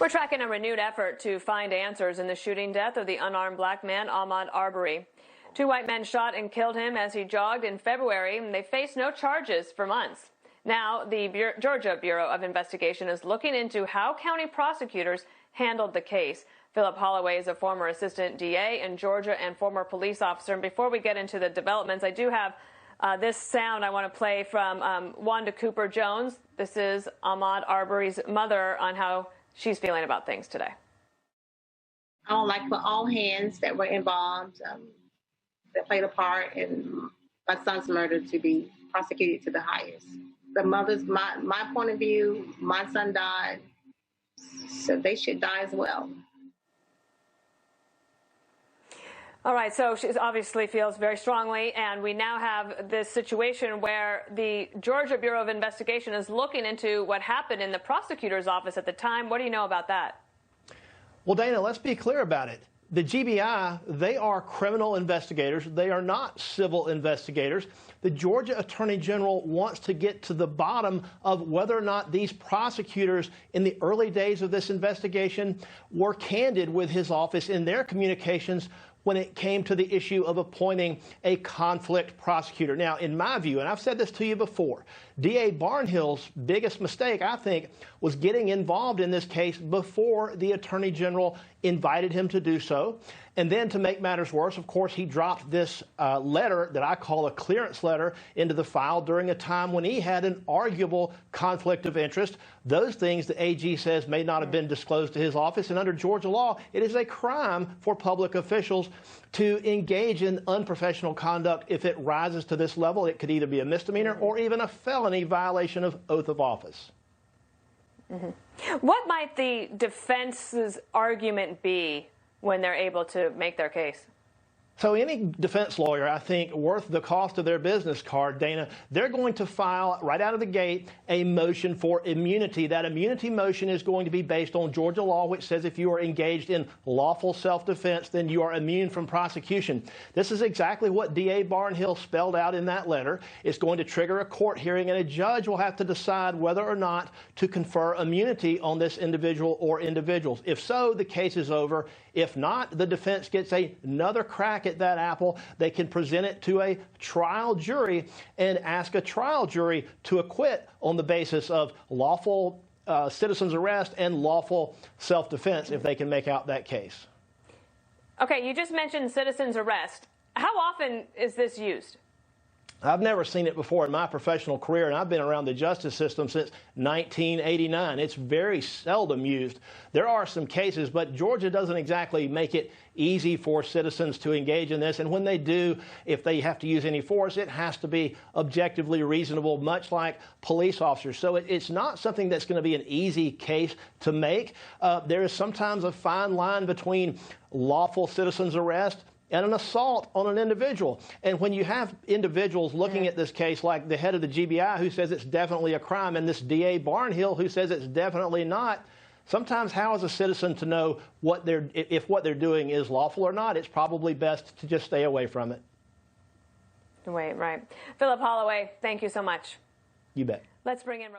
We're tracking a renewed effort to find answers in the shooting death of the unarmed black man, Ahmaud Arbery. Two white men shot and killed him as he jogged in February, and they faced no charges for months. Now, the Georgia Bureau of Investigation is looking into how county prosecutors handled the case. Philip Holloway is a former assistant DA in Georgia and former police officer. And before we get into the developments, I do have this sound I want to play from Wanda Cooper Jones. This is Ahmaud Arbery's mother on how she's feeling about things today. I would like for all hands that were involved, that played a part in my son's murder, to be prosecuted to the highest. The mother's, my point of view, my son died, so they should die as well. All right, so she obviously feels very strongly, and we now have this situation where the Georgia Bureau of Investigation is looking into what happened in the prosecutor's office at the time. What do you know about that? Well, Dana, let's be clear about it. The GBI, they are criminal investigators. They are not civil investigators. The Georgia Attorney General wants to get to the bottom of whether or not these prosecutors in the early days of this investigation were candid with his office in their communications when it came to the issue of appointing a conflict prosecutor. Now, in my view, and I've said this to you before, DA Barnhill's biggest mistake, I think, was getting involved in this case before the Attorney General invited him to do so. And then, to make matters worse, of course, he dropped this letter that I call a clearance letter into the file during a time when he had an arguable conflict of interest. Those things the AG says may not have been disclosed to his office. And under Georgia law, it is a crime for public officials to engage in unprofessional conduct. If it rises to this level, it could either be a misdemeanor or even a felony violation of oath of office. What might the defense's argument be when they're able to make their case? So any defense lawyer, I think, worth the cost of their business card, Dana, they're going to file right out of the gate a motion for immunity. That immunity motion is going to be based on Georgia law, which says if you are engaged in lawful self-defense, then you are immune from prosecution. This is exactly what DA Barnhill spelled out in that letter. It's going to trigger a court hearing, and a judge will have to decide whether or not to confer immunity on this individual or individuals. If so, the case is over. If not, the defense gets another crack at that apple. They can present it to a trial jury and ask a trial jury to acquit on the basis of lawful citizen's arrest and lawful self-defense if they can make out that case. Okay, you just mentioned citizen's arrest. How often is this used? I've never seen it before in my professional career, and I've been around the justice system since 1989. It's very seldom used. There are some cases, but Georgia doesn't exactly make it easy for citizens to engage in this. And when they do, if they have to use any force, it has to be objectively reasonable, much like police officers. So it's not something that's going to be an easy case to make. There is sometimes a fine line between lawful citizen's arrest and an assault on an individual. And when you have individuals looking at this case, like the head of the GBI who says it's definitely a crime, and this DA Barnhill who says it's definitely not, sometimes how is a citizen to know if what they're doing is lawful or not? It's probably best to just stay away from it. Right. Philip Holloway, thank you so much. You bet. Let's bring in